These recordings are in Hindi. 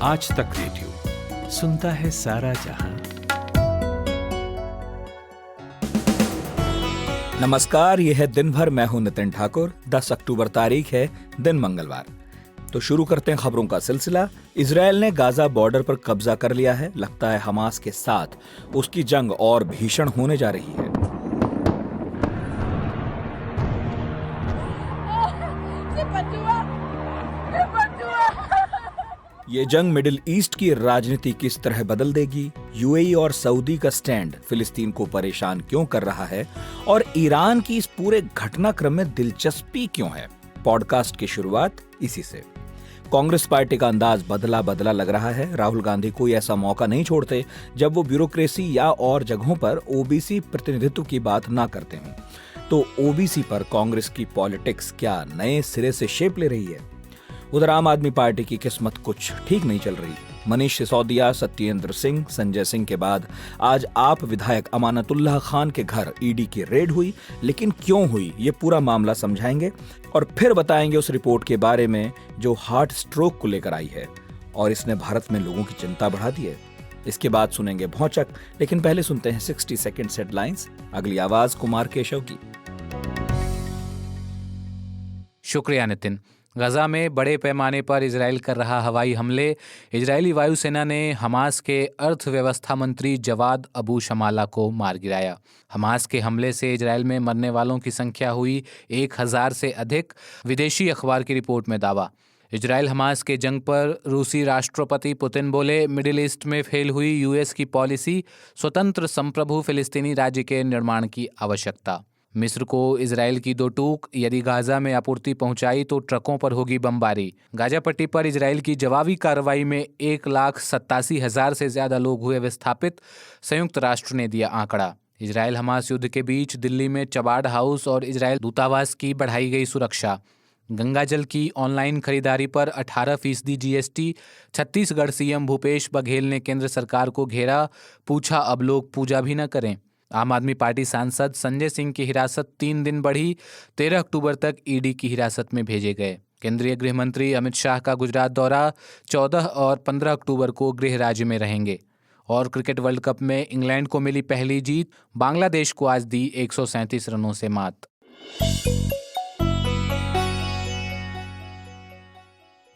आज तक रेडियो सुनता है सारा जहां। नमस्कार, यह है दिन भर। मैं हूं नितिन ठाकुर। 10 अक्टूबर तारीख है, दिन मंगलवार। तो शुरू करते हैं खबरों का सिलसिला। इजरायल ने गाजा बॉर्डर पर कब्जा कर लिया है। लगता है हमास के साथ उसकी जंग और भीषण होने जा रही है। ये जंग मिडिल ईस्ट की राजनीति किस तरह बदल देगी, यूएई और सऊदी का स्टैंड फिलिस्तीन को परेशान क्यों कर रहा है और ईरान की इस पूरे घटनाक्रम में दिलचस्पी क्यों है। पॉडकास्ट की शुरुआत इसी से। कांग्रेस पार्टी का अंदाज बदला बदला लग रहा है। राहुल गांधी कोई ऐसा मौका नहीं छोड़ते जब वो ब्यूरोक्रेसी या और जगहों पर ओबीसी प्रतिनिधित्व की बात ना करते हों। तो ओबीसी पर कांग्रेस की पॉलिटिक्स क्या नए सिरे से शेप ले रही है? उधर आम आदमी पार्टी की किस्मत कुछ ठीक नहीं चल रही। मनीष सिसोदिया, सत्येंद्र सिंह, संजय सिंह के बाद आज आप विधायक अमानतुल्लाह खान के घर ईडी की रेड हुई। लेकिन क्यों हुई, ये पूरा मामला समझाएंगे और फिर बताएंगे उस रिपोर्ट के बारे में जो हार्ट स्ट्रोक को लेकर आई है और इसने भारत में लोगों की चिंता बढ़ा दी है। इसके बाद सुनेंगे भौचक, लेकिन पहले सुनते हैं 60 सेकंड हेडलाइंस। अगली आवाज कुमार केशव की। शुक्रिया नितिन। गजा में बड़े पैमाने पर इजराइल कर रहा हवाई हमले। इजरायली वायुसेना ने हमास के अर्थव्यवस्था मंत्री जवाद अबू शमाला को मार गिराया। हमास के हमले से इजराइल में मरने वालों की संख्या हुई 1000 से अधिक, विदेशी अखबार की रिपोर्ट में दावा। इजराइल हमास के जंग पर रूसी राष्ट्रपति पुतिन बोले, मिडिल ईस्ट में फेल हुई यूएस की पॉलिसी, स्वतंत्र संप्रभु फिलिस्तीनी राज्य के निर्माण की आवश्यकता। मिस्र को इजराइल की 2 टूक, यदि गाजा में आपूर्ति पहुंचाई तो ट्रकों पर होगी बमबारी। गाजा पट्टी पर इजराइल की जवाबी कार्रवाई में 1,87,000 से ज्यादा लोग हुए विस्थापित, संयुक्त राष्ट्र ने दिया आंकड़ा। इजराइल हमास युद्ध के बीच दिल्ली में चबार्ड हाउस और इजराइल दूतावास की बढ़ाई गई सुरक्षा। गंगा जल की ऑनलाइन खरीदारी पर 18% जीएसटी। छत्तीसगढ़ सीएम भूपेश बघेल ने केंद्र सरकार को घेरा, पूछा अब लोग पूजा भी न करें। आम आदमी पार्टी सांसद संजय सिंह की हिरासत 3 दिन बढ़ी, 13 अक्टूबर तक ईडी की हिरासत में भेजे गए। केंद्रीय गृह मंत्री अमित शाह का गुजरात दौरा, 14 और 15 अक्टूबर को गृह राज्य में रहेंगे। और क्रिकेट वर्ल्ड कप में इंग्लैंड को मिली पहली जीत, बांग्लादेश को आज दी 137 रनों से मात।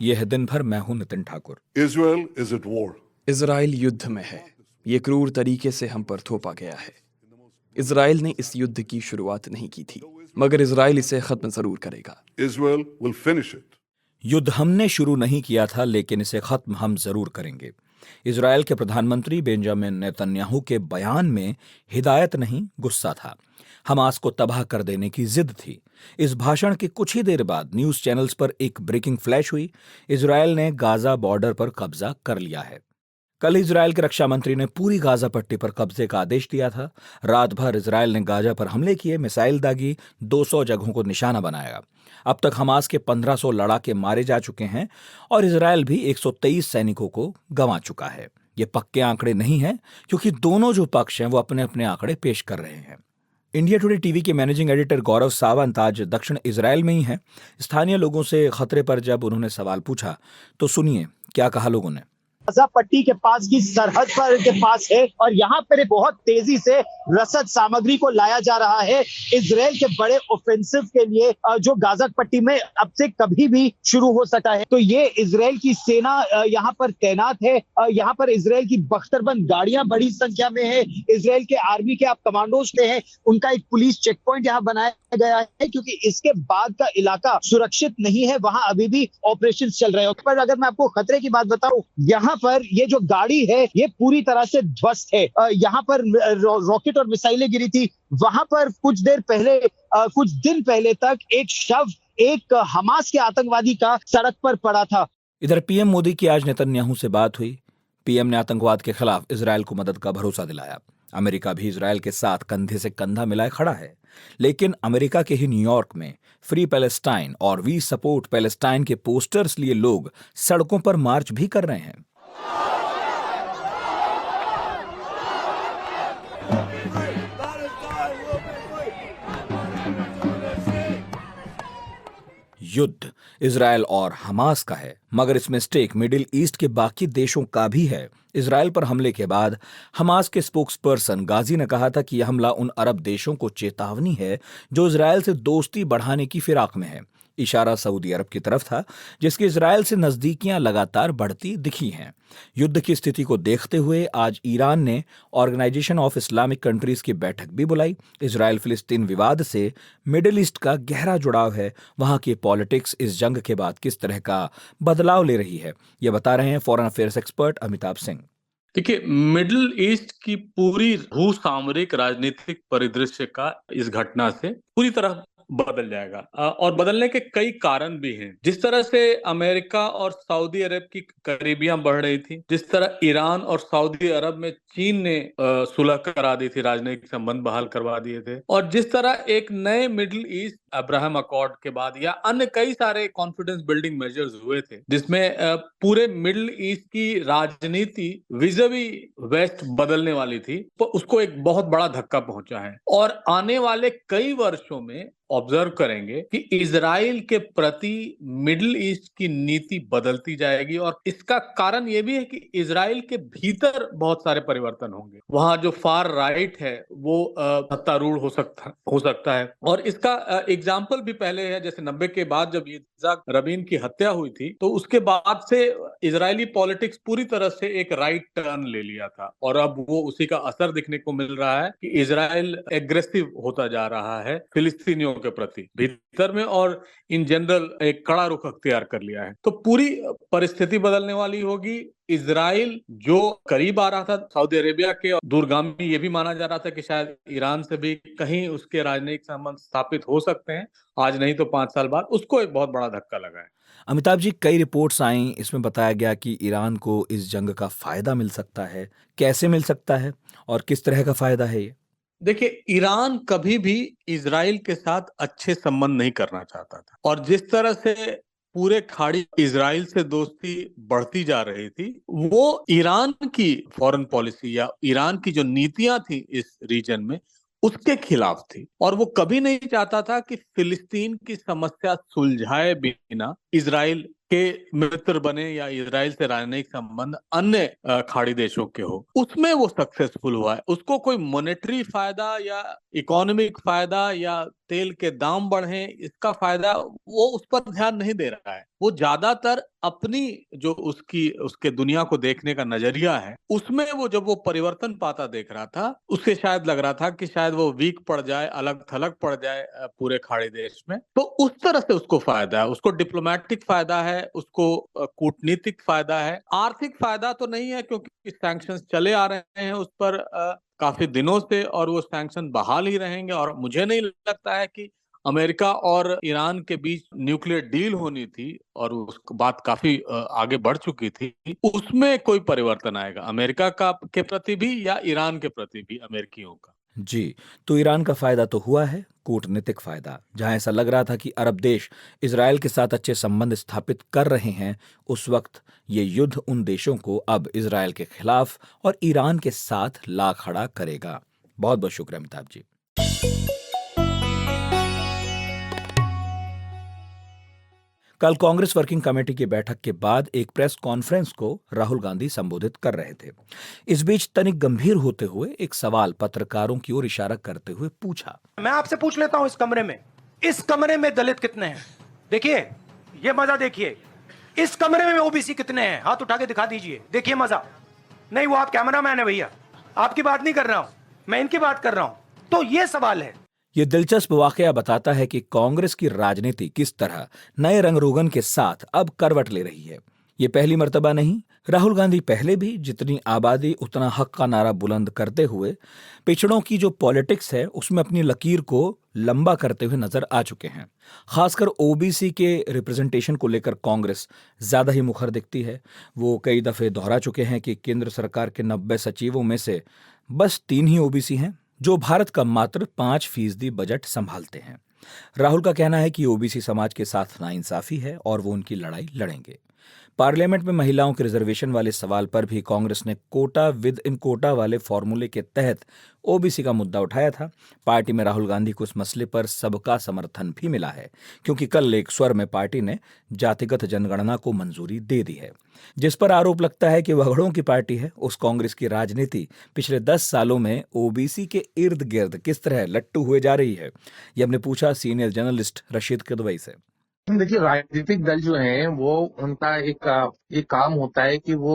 यह है दिन भर। मैं हूं नितिन ठाकुर। इजराइल युद्ध में है। ये क्रूर तरीके से हम पर थोपा गया है। इजराइल ने इस युद्ध की शुरुआत नहीं की थी, मगर इजराइल इसे खत्म जरूर करेगा। युद्ध हमने शुरू नहीं किया था, लेकिन इसे खत्म हम जरूर करेंगे। इजराइल के प्रधानमंत्री बेंजामिन नेतन्याहू के बयान में हिदायत नहीं, गुस्सा था। हमास को तबाह कर देने की जिद थी। इस भाषण के कुछ ही देर बाद न्यूज चैनल्स पर एक ब्रेकिंग फ्लैश हुई। इजराइल ने गाजा बॉर्डर पर कब्जा कर लिया है। कल इजराइल के रक्षा मंत्री ने पूरी गाजा पट्टी पर कब्जे का आदेश दिया था। रात भर इजराइल ने गाजा पर हमले किए, मिसाइल दागी, 200 जगहों को निशाना बनाया। अब तक हमास के 1500 लड़ाके मारे जा चुके हैं और इजराइल भी 123 सैनिकों को गंवा चुका है। ये पक्के आंकड़े नहीं हैं, क्योंकि दोनों जो पक्ष हैं वो अपने अपने आंकड़े पेश कर रहे हैं। इंडिया टुडे टीवी के मैनेजिंग एडिटर गौरव सावंत आज दक्षिण इजराइल में ही हैं। स्थानीय लोगों से खतरे पर जब उन्होंने सवाल पूछा तो सुनिए क्या कहा लोगों ने। गाजा पट्टी के पास की सरहद पर के पास है और यहाँ पर बहुत तेजी से रसद सामग्री को लाया जा रहा है इजराइल के बड़े ऑफेंसिव के लिए, जो गाजा पट्टी में अब से कभी भी शुरू हो सकता है। तो ये इजराइल की सेना यहाँ पर तैनात है। यहाँ पर इजराइल की बख्तरबंद गाड़ियां बड़ी संख्या में है। इजराइल के आर्मी के आप कमांडोज हैं, उनका एक पुलिस चेक पॉइंट यहाँ बनाया गया है, क्योंकि इसके बाद का इलाका सुरक्षित नहीं है, वहां अभी भी ऑपरेशन चल रहे हैं। पर अगर मैं आपको खतरे की बात बताऊं, यहाँ पर ये जो गाड़ी है ये पूरी तरह से ध्वस्त है। यहाँ पर रॉकेट और मिसाइलें गिरी थी। वहां पर कुछ दिन पहले तक एक शव एक हमास के आतंकवादी का सड़क पर पड़ा था। इधर पीएम मोदी की आज नेतन्याहू से बात हुई। पीएम ने आतंकवाद के खिलाफ इजराइल को मदद का भरोसा दिलाया। अमेरिका भी इजराइल के साथ कंधे से कंधा मिलाए खड़ा है। लेकिन अमेरिका के ही न्यूयॉर्क में फ्री पैलेस्टाइन और वी सपोर्ट पैलेस्टाइन के पोस्टर्स लिए लोग सड़कों पर मार्च भी कर रहे हैं। युद्ध इजराइल और हमास का है, मगर इसमें स्टेक मिडिल ईस्ट के बाकी देशों का भी है। इजराइल पर हमले के बाद हमास के स्पोक्सपर्सन गाजी ने कहा था कि यह हमला उन अरब देशों को चेतावनी है जो इजराइल से दोस्ती बढ़ाने की फिराक में है। इशारा सऊदी अरब की तरफ था, जिसकी इजराइल से नजदीकियां लगातार बढ़ती दिखी हैं। युद्ध की स्थिति को देखते हुए आज ईरान ने ऑर्गेनाइजेशन ऑफ इस्लामिक कंट्रीज की बैठक भी बुलाई। इजराइल फिलिस्तीन विवाद से मिडिल ईस्ट का गहरा जुड़ाव है। वहां की पॉलिटिक्स इस जंग के बाद किस तरह का बदलाव ले रही है, ये बता रहे हैं foreign affairs expert Amitabh Singh. देखिए, मिडिल ईस्ट की पूरी भू सामरिक राजनीतिक परिदृश्य का इस घटना से पूरी तरह बदल जाएगा और बदलने के कई कारण भी हैं। जिस तरह से अमेरिका और सऊदी अरब की करीबियां बढ़ रही थी, जिस तरह ईरान और सऊदी अरब में चीन ने सुलह करा दी थी, राजनयिक संबंध बहाल करवा दिए थे, और जिस तरह एक नए मिडिल ईस्ट अब्राहम अकॉर्ड के बाद या अन्य कई सारे कॉन्फिडेंस बिल्डिंग मेजर्स हुए थे, जिसमें पूरे मिडिल ईस्ट की राजनीति विज़वी वेस्ट बदलने वाली थी, तो उसको एक बहुत बड़ा धक्का पहुंचा है। और आने वाले कई वर्षों में ऑब्जर्व करेंगे कि इजराइल के प्रति मिडिल ईस्ट की नीति बदलती जाएगी, और इसका कारण यह भी है कि इजराइल के भीतर बहुत सारे परिवर्तन होंगे। वहां जो फार राइट है वो सत्तारूढ़ हो सकता है, और इसका एग्जाम्पल भी पहले है। जैसे 90 के बाद जब यित्ज़हाक रबीन की हत्या हुई थी, तो उसके बाद से इजरायली पॉलिटिक्स पूरी तरह से एक राइट टर्न ले लिया था, और अब वो उसी का असर दिखने को मिल रहा है कि इजराइल एग्रेसिव होता जा रहा है फिलिस्तीनियों के प्रति भीतर में, और इन जनरल एक कड़ा रुख अख्तियार कर लिया है। तो पूरी परिस्थिति बदलने वाली होगी। इजराइल जो करीब आ रहा था सऊदी अरेबिया के, दूरगामी ये भी माना जा रहा था कि शायद ईरान से भी कहीं उसके राजनयिक संबंध स्थापित हो सकते हैं, आज नहीं तो 5 साल बाद, उसको एक बहुत बड़ा धक्का लगा है। अमिताभ जी, कई रिपोर्ट्स आई, इसमें बताया गया कि ईरान को इस जंग का फायदा मिल सकता है। कैसे मिल सकता है और किस तरह का फायदा है ये? देखिए, ईरान कभी भी इजराइल के साथ अच्छे संबंध नहीं करना चाहता था, और जिस तरह से पूरे खाड़ी इजराइल से दोस्ती बढ़ती जा रही थी, वो ईरान की फॉरेन पॉलिसी या ईरान की जो नीतियां थी इस रीजन में, उसके खिलाफ थी। और वो कभी नहीं चाहता था कि फिलिस्तीन की समस्या सुलझाए बिना इजराइल के मित्र बने या इजराइल से राजनयिक संबंध अन्य खाड़ी देशों के हो। उसमें वो सक्सेसफुल हुआ है। उसको कोई मॉनेटरी फायदा या इकोनॉमिक फायदा या तेल के दाम बढ़े, इसका फायदा वो उस पर ध्यान नहीं दे रहा है। वो ज्यादातर अपनी जो उसके दुनिया को देखने का नजरिया है, उसमें वो जब वो परिवर्तन पाता देख रहा था, उससे शायद लग रहा था कि शायद वो वीक पड़ जाए, अलग थलग पड़ जाए पूरे खाड़ी देश में। तो उस तरह से उसको फायदा है, उसको डिप्लोमेटिक फायदा है, उसको कूटनीतिक फायदा है। आर्थिक फायदा तो नहीं है, क्योंकि सैंक्शंस चले आ रहे हैं उस पर काफी दिनों से, और वो सैंक्शन बहाल ही रहेंगे। और मुझे नहीं लगता है कि अमेरिका और ईरान के बीच न्यूक्लियर डील होनी थी, और उस बात काफी आगे बढ़ चुकी थी, उसमें कोई परिवर्तन आएगा अमेरिका के प्रति भी या ईरान के प्रति भी अमेरिकियों का। जी, तो ईरान का फायदा तो हुआ है, कूटनीतिक फायदा। जहां ऐसा लग रहा था कि अरब देश इजराइल के साथ अच्छे संबंध स्थापित कर रहे हैं, उस वक्त ये युद्ध उन देशों को अब इजराइल के खिलाफ और ईरान के साथ ला खड़ा करेगा। बहुत बहुत शुक्रिया अमिताभ जी। कल कांग्रेस वर्किंग कमेटी की बैठक के बाद एक प्रेस कॉन्फ्रेंस को राहुल गांधी संबोधित कर रहे थे। इस बीच तनिक गंभीर होते हुए एक सवाल पत्रकारों की ओर इशारा करते हुए पूछा, मैं आपसे पूछ लेता हूं, इस कमरे में दलित कितने हैं? देखिए, ये मजा देखिए, इस कमरे में ओबीसी कितने हैं? हाथ उठा के दिखा दीजिए, देखिए मजा। नहीं, वो आप कैमरामैन है भैया, आपकी बात नहीं कर रहा हूं, मैं इनकी बात कर रहा हूं। तो ये सवाल है। ये दिलचस्प वाकया बताता है कि कांग्रेस की राजनीति किस तरह नए रंग रोगन के साथ अब करवट ले रही है। ये पहली मर्तबा नहीं, राहुल गांधी पहले भी जितनी आबादी उतना हक का नारा बुलंद करते हुए पिछड़ों की जो पॉलिटिक्स है उसमें अपनी लकीर को लंबा करते हुए नजर आ चुके हैं। खासकर ओबीसी के रिप्रेजेंटेशन को लेकर कांग्रेस ज्यादा ही मुखर दिखती है। वो कई दफे दोहरा चुके हैं कि केंद्र सरकार के 90 सचिवों में से बस 3 ही ओबीसी हैं, जो भारत का मात्र 5% बजट संभालते हैं। राहुल का कहना है कि ओबीसी समाज के साथ नाइंसाफी है और वो उनकी लड़ाई लड़ेंगे। पार्लियामेंट में महिलाओं के रिजर्वेशन वाले सवाल पर भी कांग्रेस ने कोटा विद इन कोटा वाले फॉर्मूले के तहत ओबीसी का मुद्दा उठाया था। पार्टी में राहुल गांधी को इस मसले पर सबका समर्थन भी मिला है, क्योंकि कल एक स्वर में पार्टी ने जातिगत जनगणना को मंजूरी दे दी है। जिस पर आरोप लगता है कि वगड़ों की पार्टी है, उस कांग्रेस की राजनीति पिछले 10 सालों में ओबीसी के इर्द गिर्द किस तरह लट्टू हुए जा रही है, ये हमने पूछा सीनियर जर्नलिस्ट रशीद किदवई से। देखिए, राजनीतिक दल जो हैं वो उनका एक काम होता है कि वो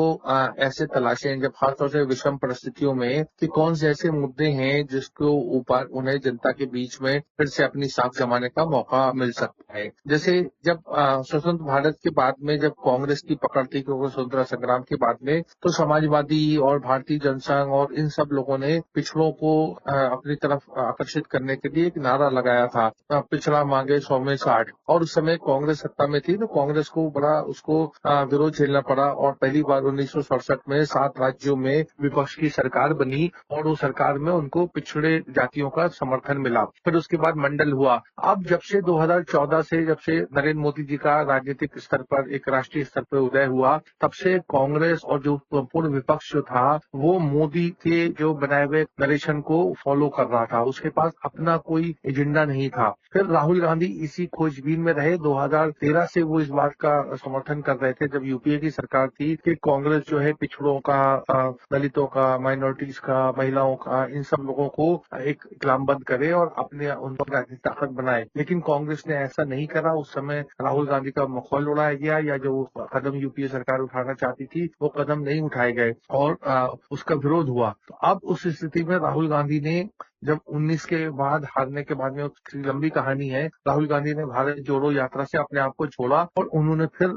ऐसे तलाशें, जब खासतौर से विषम परिस्थितियों में, कि कौन से ऐसे मुद्दे हैं जिसको ऊपर उन्हें जनता के बीच में फिर से अपनी साख जमाने का मौका मिल सकता है। जैसे जब स्वतंत्र भारत के बाद में जब कांग्रेस की पकड़ थी, क्योंकि स्वतंत्रता संग्राम के बाद में तो समाजवादी और भारतीय जनसंघ और इन सब लोगों ने पिछड़ों को अपनी तरफ आकर्षित करने के लिए एक नारा लगाया था, पिछड़ा मांगे 100 में 60। और उस समय कांग्रेस सत्ता में थी, तो कांग्रेस को बड़ा उसको विरोध झेलना पड़ा और पहली बार 1967 में 7 राज्यों में विपक्ष की सरकार बनी और उस सरकार में उनको पिछड़े जातियों का समर्थन मिला। फिर उसके बाद मंडल हुआ। अब जब से 2014 से जब से नरेंद्र मोदी जी का राजनीतिक स्तर पर एक राष्ट्रीय स्तर पर उदय हुआ, तब से कांग्रेस और जो पूर्ण विपक्ष जो था वो मोदी के जो बनाए हुए नरेशन को फॉलो कर रहा था। उसके पास अपना कोई एजेंडा नहीं था। फिर राहुल गांधी इसी खोजबीन में रहे। 2013 से वो इस बात का समर्थन कर रहे थे, जब यूपीए की सरकार थी, कि कांग्रेस जो है पिछड़ों का, दलितों का, माइनॉरिटीज का, महिलाओं का, इन सब लोगों को एक इस्लामबंद करे और अपने उनको राजनीतिक ताकत बनाए। लेकिन कांग्रेस ने ऐसा नहीं करा। उस समय राहुल गांधी का मखौल उड़ाया गया, या जो कदम यूपीए सरकार उठाना चाहती थी वो कदम नहीं उठाए गए और उसका विरोध हुआ। तो अब उस स्थिति में राहुल गांधी ने जब 19 के बाद हारने के बाद में, उसकी लंबी कहानी है, राहुल गांधी ने भारत जोड़ो यात्रा से अपने आप को छोड़ा और उन्होंने फिर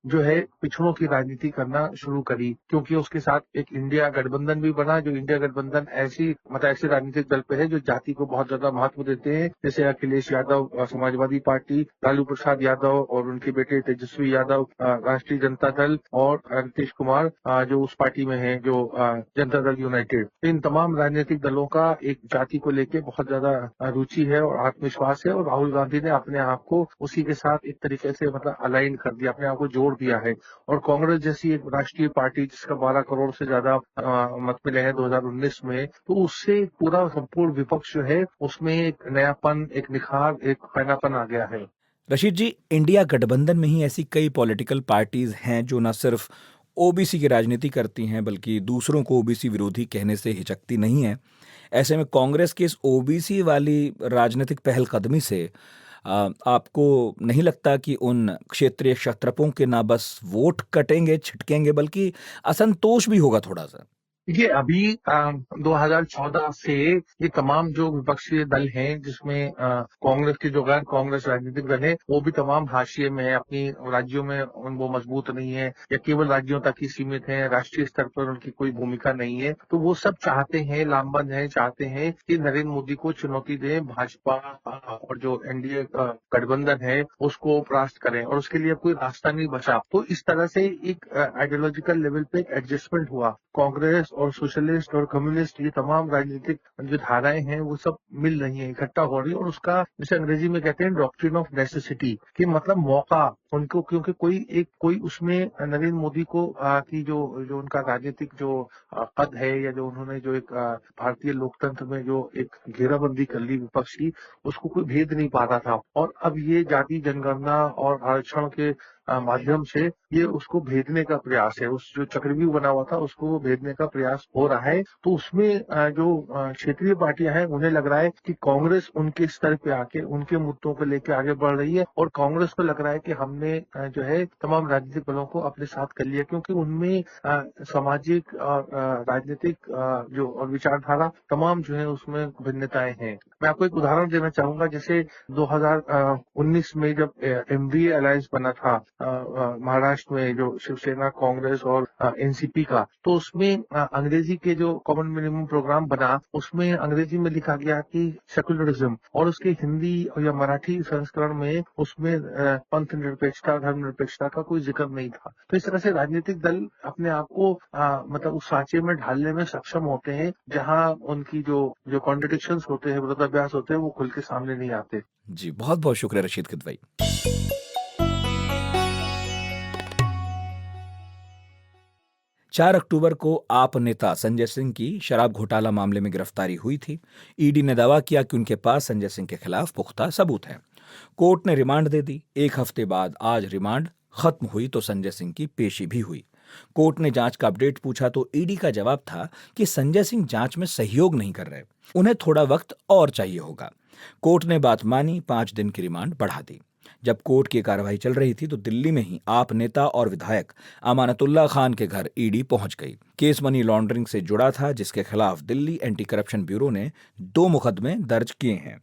जो है पिछड़ों की राजनीति करना शुरू करी, क्योंकि उसके साथ एक इंडिया गठबंधन भी बना। जो इंडिया गठबंधन ऐसे राजनीतिक दल पे है जो जाति को बहुत ज्यादा महत्व देते हैं, जैसे अखिलेश यादव समाजवादी पार्टी, लालू प्रसाद यादव और उनके बेटे तेजस्वी यादव राष्ट्रीय जनता दल, और नीतीश कुमार जो उस पार्टी में है जो जनता दल यूनाइटेड। इन तमाम राजनीतिक दलों का एक जाति को लेके बहुत ज्यादा रुचि है और आत्मविश्वास है, और राहुल गांधी ने अपने आप को उसी के साथ एक तरीके से अलाइन कर दिया, अपने आप को जोड़ दिया है। और कांग्रेस जैसी एक राष्ट्रीय पार्टी जिसका 12 करोड़ से ज्यादा मत मिले हैं 2019 में, तो उससे पूरा संपूर्ण विपक्ष जो है उसमें एक नयापन, एक निखार, एक पैनापन आ गया है। रशीद जी, इंडिया गठबंधन में ही ऐसी कई पॉलिटिकल पार्टीज हैं जो न सिर्फ ओबीसी की राजनीति करती हैं बल्कि दूसरों को ओबीसी विरोधी कहने से हिचकती नहीं है। ऐसे में कांग्रेस की इस ओबीसी वाली राजनीतिक पहलकदमी से आपको नहीं लगता कि उन क्षेत्रीय क्षत्रपों के ना बस वोट कटेंगे, छिटकेंगे, बल्कि असंतोष भी होगा थोड़ा सा? देखिए, अभी 2014 से ये तमाम जो विपक्षी दल हैं, जिसमें कांग्रेस के जो गैर कांग्रेस राजनीतिक दल है वो भी तमाम हाशिए में है, अपनी राज्यों में वो मजबूत नहीं है या केवल राज्यों तक ही सीमित है, राष्ट्रीय स्तर पर उनकी कोई भूमिका नहीं है। तो वो सब चाहते हैं, लामबंद है, चाहते हैं कि नरेंद्र मोदी को चुनौती दें, भाजपा और जो एनडीए गठबंधन है उसको परास्त करें, और उसके लिए कोई रास्ता नहीं बचा। तो इस तरह से एक आइडियोलॉजिकल लेवल पे एडजस्टमेंट हुआ। कांग्रेस और सोशलिस्ट और कम्युनिस्ट, ये तमाम राजनीतिक जो धाराएं हैं वो सब मिल रही हैं, इकट्ठा हो रही है, और उसका जैसे अंग्रेजी में कहते हैं डॉक्ट्रिन ऑफ नेसेसिटी, कि मतलब मौका उनको, क्योंकि कोई उसमें नरेंद्र मोदी को की जो उनका राजनीतिक जो पद है, या जो उन्होंने जो एक भारतीय लोकतंत्र में जो एक घेराबंदी कर ली विपक्ष की, उसको कोई भेद नहीं पा रहा था। और अब ये जाति जनगणना और आरक्षण के माध्यम से ये उसको भेदने का प्रयास है, उस जो चक्रव्यूह बना हुआ था उसको वो भेदने का प्रयास हो रहा है। तो उसमें जो क्षेत्रीय पार्टियां हैं उन्हें लग रहा है कि कांग्रेस उनके स्तर पे आके उनके मुद्दों को लेकर आगे बढ़ रही है, और कांग्रेस को लग रहा है कि हमने जो है तमाम राजनीतिक दलों को अपने साथ कर लिया, क्योंकि उनमें सामाजिक और राजनीतिक जो और विचारधारा तमाम जो है उसमें भिन्नताएं हैं। मैं आपको एक उदाहरण देना चाहूंगा। जैसे 2019 में जब एमवीए अलायंस बना था महाराष्ट्र में, जो शिवसेना, कांग्रेस और एनसीपी का, तो उसमें अंग्रेजी के जो कॉमन मिनिमम प्रोग्राम बना, उसमें अंग्रेजी में लिखा गया कि सेकुलरिज्म, और उसके हिंदी या मराठी संस्करण में उसमें पंथ निरपेक्षता, धर्म निरपेक्षता का कोई जिक्र नहीं था। तो इस तरह से राजनीतिक दल अपने आप को मतलब उस सांचे में ढालने में सक्षम होते हैं जहां उनकी जो कॉन्ट्रडिक्शंस होते हैं, विरोधाभास होते हैं, वो खुल के सामने नहीं आते। जी, बहुत बहुत शुक्रिया रशीद किदवई। 4 अक्टूबर को आप नेता संजय सिंह की शराब घोटाला मामले में गिरफ्तारी हुई थी। ईडी ने दावा किया कि उनके पास संजय सिंह के खिलाफ पुख्ता सबूत है। कोर्ट ने रिमांड दे दी। 1 हफ्ते बाद आज रिमांड खत्म हुई तो संजय सिंह की पेशी भी हुई। कोर्ट ने जांच का अपडेट पूछा तो ईडी का जवाब था कि संजय सिंह जांच में सहयोग नहीं कर रहे, उन्हें थोड़ा वक्त और चाहिए होगा। कोर्ट ने बात मानी, 5 दिन की रिमांड बढ़ा दी। जब कोर्ट की कार्रवाई चल रही थी तो दिल्ली में ही आप नेता और विधायक अमानतुल्लाह खान के घर ईडी पहुंच गई। केस मनी लॉन्ड्रिंग से जुड़ा था, जिसके खिलाफ दिल्ली एंटी करप्शन ब्यूरो ने 2 मुकदमे दर्ज किए हैं।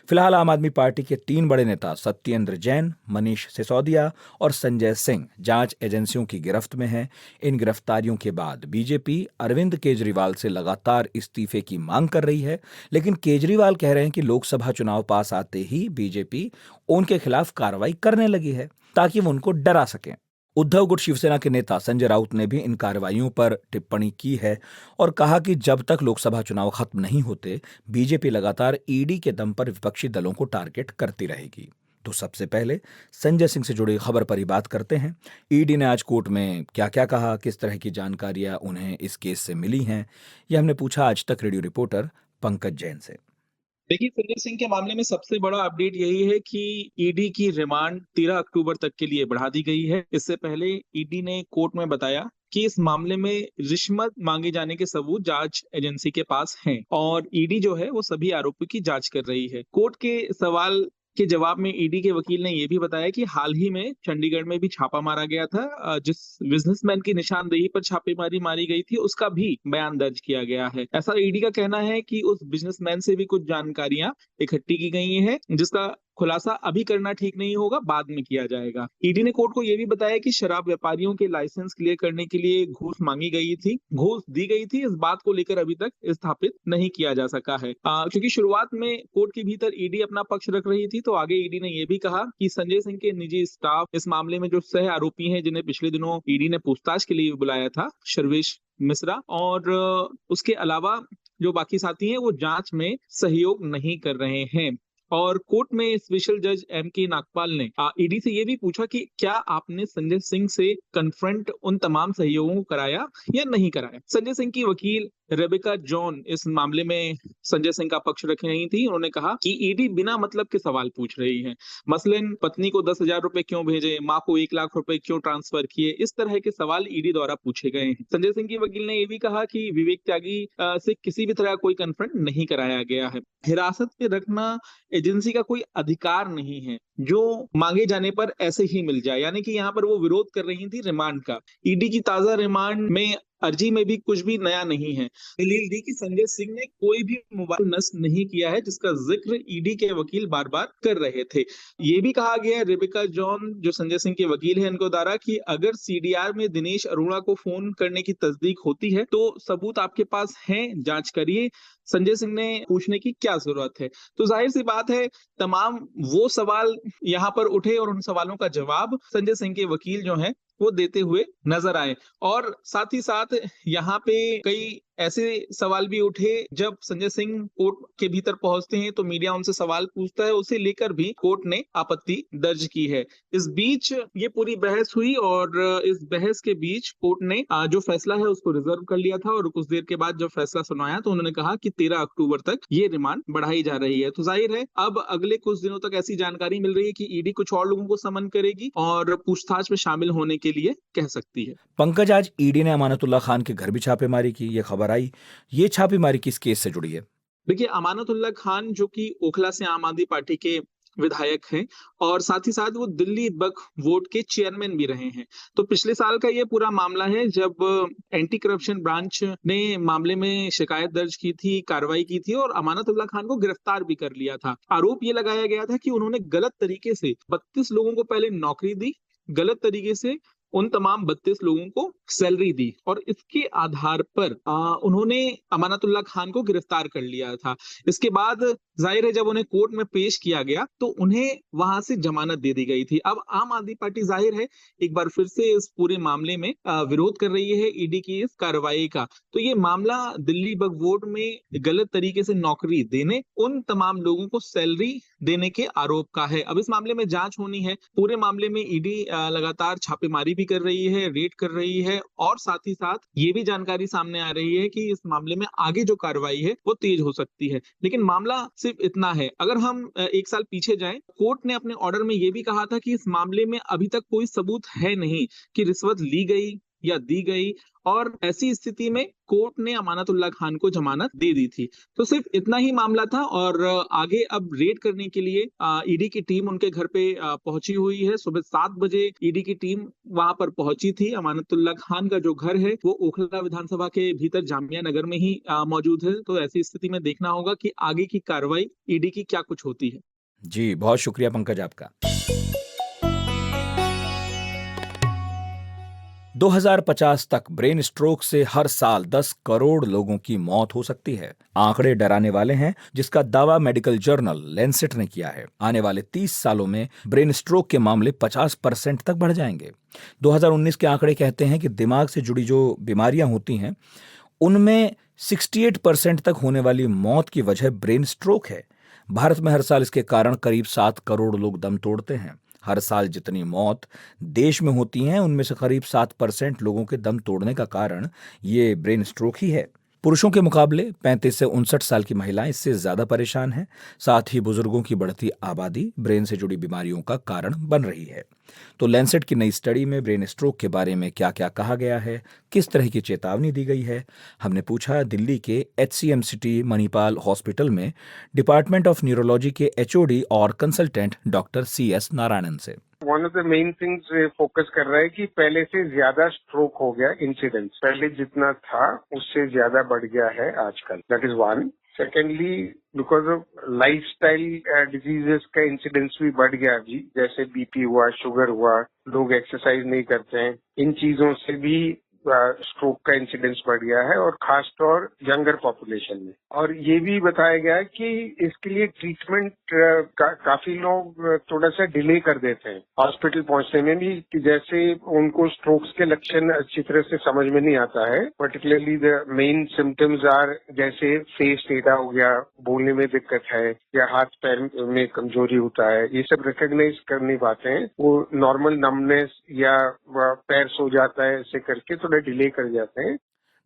फिलहाल आम आदमी पार्टी के 3 बड़े नेता सत्येंद्र जैन, मनीष सिसोदिया और संजय सिंह जांच एजेंसियों की गिरफ्त में हैं। इन गिरफ्तारियों के बाद बीजेपी अरविंद केजरीवाल से लगातार इस्तीफे की मांग कर रही है, लेकिन केजरीवाल कह रहे हैं कि लोकसभा चुनाव पास आते ही बीजेपी उनके खिलाफ कार्रवाई करने लगी है ताकि वो उनको डरा सकें। उद्धव गुट शिवसेना के नेता संजय राउत ने भी इन कार्रवाइयों पर टिप्पणी की है और कहा कि जब तक लोकसभा चुनाव खत्म नहीं होते, बीजेपी लगातार ईडी के दम पर विपक्षी दलों को टारगेट करती रहेगी। तो सबसे पहले संजय सिंह से जुड़ी खबर पर ही बात करते हैं। ईडी ने आज कोर्ट में क्या क्या कहा, किस तरह की जानकारियां उन्हें इस केस से मिली हैं, यह हमने पूछा आज तक रेडियो रिपोर्टर पंकज जैन से। देखिए, संजय सिंह के मामले में सबसे बड़ा अपडेट यही है कि ईडी की रिमांड 13 अक्टूबर तक के लिए बढ़ा दी गई है। इससे पहले ईडी ने कोर्ट में बताया कि इस मामले में रिश्वत मांगे जाने के सबूत जांच एजेंसी के पास हैं और ईडी जो है वो सभी आरोपियों की जांच कर रही है। कोर्ट के सवाल के जवाब में ईडी के वकील ने यह भी बताया कि हाल ही में चंडीगढ़ में भी छापा मारा गया था। जिस बिजनेसमैन की निशानदेही पर छापेमारी मारी गई थी उसका भी बयान दर्ज किया गया है। ऐसा ईडी का कहना है कि उस बिजनेसमैन से भी कुछ जानकारियां इकट्ठी की गई हैं, जिसका खुलासा अभी करना ठीक नहीं होगा, बाद में किया जाएगा। ईडी ने कोर्ट को यह भी बताया कि शराब व्यापारियों के लाइसेंस क्लियर करने के लिए घूस मांगी गई थी, घूस दी गई थी। इस बात को लेकर अभी तक स्थापित नहीं किया जा सका है, क्योंकि शुरुआत में कोर्ट के भीतर ईडी अपना पक्ष रख रही थी। तो आगे ईडी ने यह भी कहा कि संजय सिंह के निजी स्टाफ इस मामले में जो सह आरोपी हैं, जिन्हें पिछले दिनों ईडी ने पूछताछ के लिए बुलाया था, सर्वेश मिश्रा और उसके अलावा जो बाकी साथी हैं, वो जांच में सहयोग नहीं कर रहे हैं। और कोर्ट में स्पेशल जज M.K. नागपाल ने ईडी से यह भी पूछा कि क्या आपने संजय सिंह से कन्फ्रंट उन तमाम सहयोगों को कराया या नहीं कराया। संजय सिंह की वकील रेबेका जॉन इस मामले में संजय सिंह का पक्ष रख रही थी। उन्होंने कहा कि ईडी बिना मतलब के सवाल पूछ रही है, मसलन पत्नी को 10,000 रुपए क्यों भेजे, माँ को 1 लाख रुपए क्यों ट्रांसफर किए, इस तरह के सवाल ईडी द्वारा पूछे गए हैं। संजय सिंह की वकील ने यह भी कहा कि विवेक त्यागी से किसी भी तरह कोई कन्फ्रंट नहीं कराया गया है। हिरासत में रखना एजेंसी का कोई अधिकार नहीं है जो मांगे जाने पर ऐसे ही मिल जाए, यानी कि यहाँ पर वो विरोध कर रही थी रिमांड का। ईडी की ताजा रिमांड में अर्जी में भी कुछ भी नया नहीं है। दलील दी कि संजय सिंह ने कोई भी मोबाइल नष्ट नहीं किया है, जिसका जिक्र ईडी के वकील बार बार कर रहे थे। ये भी कहा गया है रेबेका जॉन जो संजय सिंह के वकील है, इनको द्वारा कि अगर सीडीआर में दिनेश अरोड़ा को फोन करने की तस्दीक होती है तो सबूत आपके पास हैं, जांच करिए, संजय सिंह ने पूछने की क्या जरूरत है। तो जाहिर सी बात है तमाम वो सवाल यहाँ पर उठे और उन सवालों का जवाब संजय सिंह के वकील जो हैं वो देते हुए नजर आए। और साथ ही साथ यहाँ पे कई ऐसे सवाल भी उठे जब संजय सिंह कोर्ट के भीतर पहुंचते हैं तो मीडिया उनसे सवाल पूछता है, उसे लेकर भी कोर्ट ने आपत्ति दर्ज की है। इस बीच ये पूरी बहस हुई और इस बहस के बीच कोर्ट ने जो फैसला है उसको रिजर्व कर लिया था और कुछ देर के बाद जब फैसला सुनाया तो उन्होंने कहा कि 13 अक्टूबर तक ये रिमांड बढ़ाई जा रही है। तो जाहिर है अब अगले कुछ दिनों तक ऐसी जानकारी मिल रही है कि ईडी कुछ और लोगों को समन करेगी और पूछताछ में शामिल होने के लिए कह सकती है। पंकज, आज ईडी ने अमानतुल्लाह खान के घर भी छापेमारी की, ये खबर आई। ये छापेमारी किस केस से जुड़ी है? देखिए, अमानतुल्लाह खान जो कि ओखला से आम आदमी पार्टी के विधायक हैं और साथ ही साथ वो दिल्ली वक्फ बोर्ड के चेयरमैन भी रहे हैं। तो पिछले साल का ये पूरा मामला है जब एंटी करप्शन ब्रांच ने मामले में शिकायत दर्ज की थी, कार्रवाई की थी और अमानतुल्लाह खान को गिरफ्तार भी कर लिया था। आरोप ये लगाया गया था कि उन्होंने गलत तरीके से 32 लोगों को पहले नौकरी दी, गलत तरीके से उन तमाम 32 लोगों को सैलरी दी और इसके आधार पर उन्होंने अमानतुल्लाह खान को गिरफ्तार कर लिया था। इसके बाद जाहिर है जब उन्हें कोर्ट में पेश किया गया तो उन्हें वहां से जमानत दे दी गई थी। अब आम आदमी पार्टी जाहिर है एक बार फिर से इस पूरे मामले में विरोध कर रही है ईडी की इस कार्रवाई का। तो ये मामला दिल्ली वक्फ बोर्ड में गलत तरीके से नौकरी देने, उन तमाम लोगों को सैलरी देने के आरोप का है। अब इस मामले में जांच होनी है। पूरे मामले में ईडी लगातार छापेमारी भी कर रही है, रेड कर रही है, और साथ ही साथ ये भी जानकारी सामने आ रही है कि इस मामले में आगे जो कार्रवाई है वो तेज हो सकती है। लेकिन मामला सिर्फ इतना है। अगर हम एक साल पीछे जाएं, कोर्ट ने अपने ऑर्डर में ये भी कहा था कि इस मामले में अभी तक कोई सबूत है नहीं कि रिश्वत ली गई या दी गई, और ऐसी स्थिति में कोर्ट ने अमानतुल्लाह खान को जमानत दे दी थी। तो सिर्फ इतना ही मामला था, और आगे अब रेड करने के लिए ईडी की टीम उनके घर पे पहुंची हुई है। सुबह 7 बजे ईडी की टीम वहां पर पहुंची थी। अमानतुल्लाह खान का जो घर है वो ओखला विधानसभा के भीतर जामिया नगर में ही मौजूद है। तो ऐसी स्थिति में देखना होगा कि आगे की कार्रवाई ईडी की क्या कुछ होती है। जी, बहुत शुक्रिया पंकज आपका। 2050 तक ब्रेन स्ट्रोक से हर साल 10 करोड़ लोगों की मौत हो सकती है। आंकड़े डराने वाले हैं, जिसका दावा मेडिकल जर्नल लैंसेट ने किया है। आने वाले 30 सालों में ब्रेन स्ट्रोक के मामले 50% तक बढ़ जाएंगे। 2019 के आंकड़े कहते हैं कि दिमाग से जुड़ी जो बीमारियां होती हैं उनमें 68% तक होने वाली मौत की वजह ब्रेन स्ट्रोक है। भारत में हर साल इसके कारण करीब 7 करोड़ लोग दम तोड़ते हैं। हर साल जितनी मौत देश में होती हैं उनमें से करीब 7% लोगों के दम तोड़ने का कारण ये ब्रेन स्ट्रोक ही है। पुरुषों के मुकाबले 35 से 59 साल की महिलाएं इससे ज्यादा परेशान हैं। साथ ही बुजुर्गों की बढ़ती आबादी ब्रेन से जुड़ी बीमारियों का कारण बन रही है। तो लैंसेट की नई स्टडी में ब्रेन स्ट्रोक के बारे में क्या क्या कहा गया है, किस तरह की चेतावनी दी गई है, हमने पूछा दिल्ली के HCMCT मणिपाल हॉस्पिटल में डिपार्टमेंट ऑफ न्यूरोलॉजी के HOD और कंसल्टेंट डॉक्टर CS नारायणन से। One of the main things focus कर रहा है कि पहले से ज्यादा स्ट्रोक हो गया इंसिडेंस, पहले जितना था उससे ज्यादा बढ़ गया है आजकल। That is one. Secondly, because of lifestyle diseases का इंसिडेंस भी बढ़ गया अभी, जैसे BP हुआ, शुगर हुआ, लोग एक्सरसाइज नहीं करते हैं, इन चीजों से भी स्ट्रोक का इंसिडेंस बढ़ गया है, और खासतौर यंगर पॉपुलेशन में। और ये भी बताया गया है कि इसके लिए ट्रीटमेंट काफी लोग थोड़ा सा डिले कर देते हैं हॉस्पिटल पहुंचने में भी, कि जैसे उनको स्ट्रोक्स के लक्षण अच्छी तरह से समझ में नहीं आता है। Particularly the main symptoms are जैसे फेस टेढ़ा हो गया, बोलने में दिक्कत है, या हाथ पैर में कमजोरी होता है, ये सब रिकॉग्नाइज कर नहीं पाते हैं। वो नॉर्मल नमनेस या पैर सो जाता है, ऐसे करके थोड़ा डिले कर जाते हैं।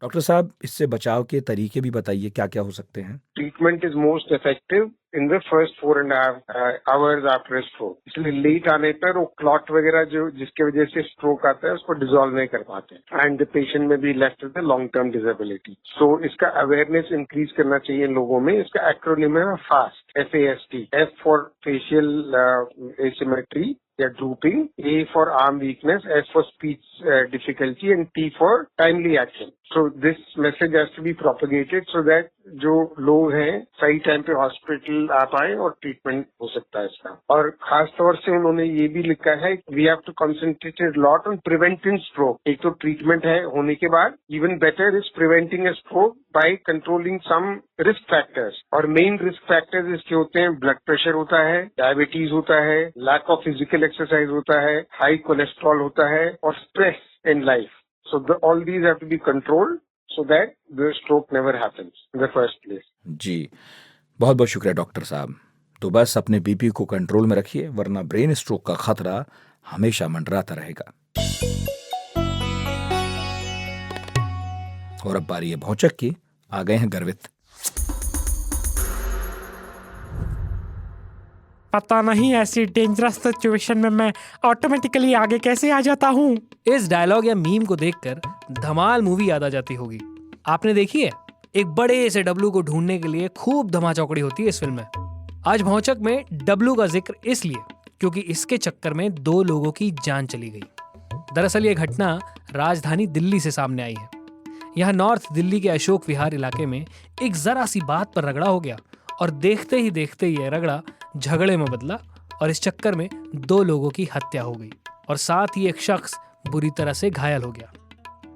डॉक्टर साहब, इससे बचाव के तरीके भी बताइए, क्या क्या हो सकते हैं? Treatment is most effective in the first 4.5 hours after stroke. इसलिए लेट आने पर वो क्लॉट वगैरह जो जिसकी वजह से स्ट्रोक आता है उसको डिसॉल्व नहीं कर पाते, एंड द पेशेंट में भी left with long term disability. So इसका अवेयरनेस इंक्रीज करना चाहिए लोगों में। इसका एक्रोनिम है FAST, FAST। F for facial asymmetry या drooping, A for arm weakness, S for speech difficulty, and T for timely action. So this message has to be propagated so that जो लोग हैं सही टाइम पे हॉस्पिटल आ पाए और ट्रीटमेंट हो सकता है इसका। और खास तौर से उन्होंने ये भी लिखा है we have to concentrate lot on preventing stroke. एक तो ट्रीटमेंट है होने के बाद, even better is preventing a stroke by controlling some risk factors. और मेन रिस्क फैक्टर्स इसके होते हैं, ब्लड प्रेशर होता है, डायबिटीज होता है, लैक ऑफ फिजिकल एक्सरसाइज होता है, हाई कोलेस्ट्रॉल होता है, और stress in life. So all these have to be controlled so that the stroke never happens in the first place. जी, बहुत बहुत शुक्रिया डॉक्टर साहब। तो बस अपने BP को कंट्रोल में रखिए, वरना ब्रेन स्ट्रोक का खतरा हमेशा मंडराता रहेगा। और अब बारी है भौचक की। आ गए हैं गर्वित। पता नहीं ऐसी डेंजरस सिचुएशन में मैं ऑटोमेटिकली आगे कैसे आ जाता हूँ। इस डायलॉग या मीम को देखकर धमाल मूवी याद आ जाती होगी। आपने देखी है? एक बड़े से डब्लू को ढूंढने के लिए खूब धमाचौकड़ी होती है इस फिल्म में। आज भौचक में डब्लू का जिक्र इसलिए क्योंकि इसके चक्कर में 2 लोगों की जान चली गई। दरअसल ये घटना राजधानी दिल्ली से सामने आई है। यहाँ नॉर्थ दिल्ली के अशोक विहार इलाके में एक जरा सी बात पर रगड़ा हो गया, और देखते ही ये रगड़ा झगड़े में बदला, और इस चक्कर में 2 लोगों की हत्या हो गई, और साथ ही एक शख्स बुरी तरह से घायल हो गया।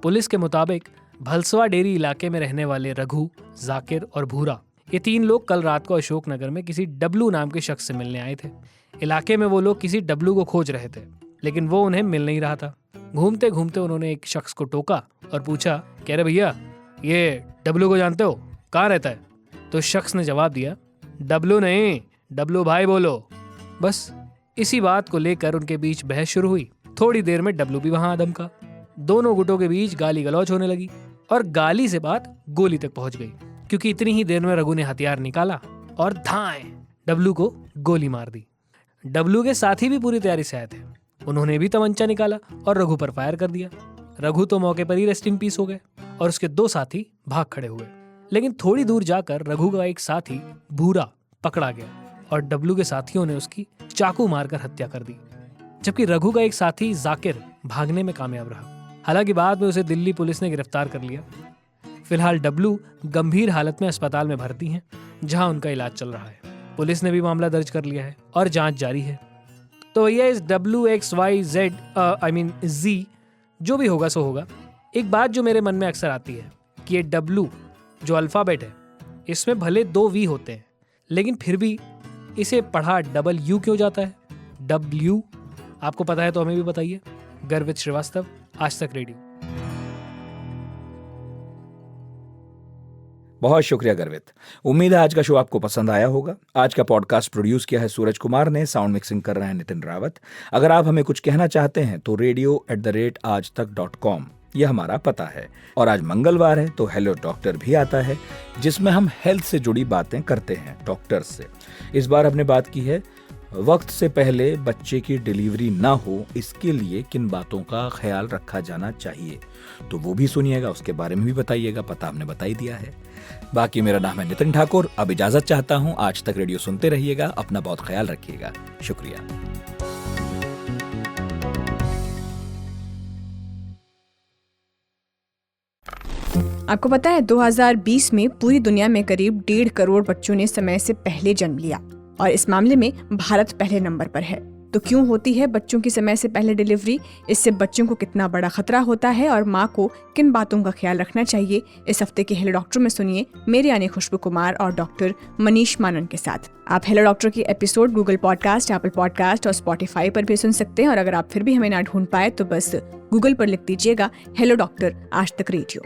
पुलिस के मुताबिक भलसवा डेरी इलाके में रहने वाले रघु, जाकिर और भूरा, ये 3 लोग कल रात को अशोकनगर में किसी डब्लू नाम के शख्स से मिलने आए थे। इलाके में वो लोग किसी डब्लू को खोज रहे थे, लेकिन वो उन्हें मिल नहीं रहा था। घूमते घूमते उन्होंने एक शख्स को टोका और पूछा, कह रहे भैया ये डब्लू को जानते हो, कहाँ रहता है? तो शख्स ने जवाब दिया, डब्लू नहीं, डब्लू भाई बोलो। बस इसी बात को लेकर उनके बीच बहस शुरू हुई। थोड़ी देर में डब्लू भी वहां आदम का। दोनों गुटों के बीच गाली गलौज होने लगी और गाली से बात गोली तक पहुंच गई, क्योंकि इतनी ही देर में रघु ने हथियार निकाला और धाएं डब्लू को गोली मार दी। डब्लू के साथी भी पूरी तैयारी से आए थे। उन्होंने भी तमंचा निकाला और रघु पर फायर कर दिया। रघु तो मौके पर ही रेस्ट इन पीस हो गए और उसके 2 साथी भाग खड़े हुए। लेकिन थोड़ी दूर जाकर रघु का एक साथी भूरा पकड़ा गया और डब्लू के साथियों ने उसकी चाकू मारकर हत्या कर दी, जबकि रघु का एक साथी जाकिर भागने में कामयाब रहा। हालांकि बाद में उसे दिल्ली पुलिस ने गिरफ्तार कर लिया। फिलहाल डब्लू गंभीर हालत में अस्पताल में भर्ती हैं, जहां उनका इलाज चल रहा है। पुलिस ने भी मामला दर्ज कर लिया है और जांच जारी है। तो भैया इस WXYZ Z जो भी होगा सो होगा। एक बात जो मेरे मन में अक्सर आती है कि ये W जो अल्फाबेट है, इसमें भले 2 V होते हैं, लेकिन फिर भी इसे पढ़ा W क्यों जाता है? W आपको पता है तो हमें भी बताइए। गर्वित श्रीवास्तव, आज तक रेडियो। बहुत शुक्रिया गर्वित। उम्मीद है आज का शो आपको पसंद आया होगा। आज का पॉडकास्ट प्रोड्यूस किया है सूरज कुमार ने, साउंड मिक्सिंग कर रहे हैं नितिन रावत। अगर आप हमें कुछ कहना चाहते हैं तो radio@aajtak.com यह हमारा पता है। और आज मंगलवार है तो हेलो डॉक्टर भी आता है, जिसमें हम हेल्थ से जुड़ी बातें करते हैं डॉक्टर से। इस बार हमने बात की है वक्त से पहले बच्चे की डिलीवरी ना हो, इसके लिए किन बातों का ख्याल रखा जाना चाहिए। तो वो भी सुनिएगा, उसके बारे में भी बताइएगा। पता हमने बता ही दिया है। बाकी मेरा नाम है नितिन ठाकुर। अब इजाजत चाहता हूं। आज तक रेडियो सुनते रहिएगा, अपना बहुत ख्याल रखिएगा। शुक्रिया। आपको पता है 2020 में पूरी दुनिया में करीब 1.5 करोड़ बच्चों ने समय से पहले जन्म लिया और इस मामले में भारत पहले नंबर पर है। तो क्यों होती है बच्चों की समय से पहले डिलीवरी? इससे बच्चों को कितना बड़ा खतरा होता है और माँ को किन बातों का ख्याल रखना चाहिए? इस हफ्ते के हेलो डॉक्टर में सुनिए मेरे यानी खुशबू कुमार और डॉक्टर मनीष मानन के साथ। आप हेलो डॉक्टर की episode Google podcast, Apple podcast और स्पॉटिफाई पर भी सुन सकते हैं। और अगर आप फिर भी हमें ना ढूंढ पाए तो बस गूगल पर लिख दीजिएगा हेलो डॉक्टर आज तक रेडियो।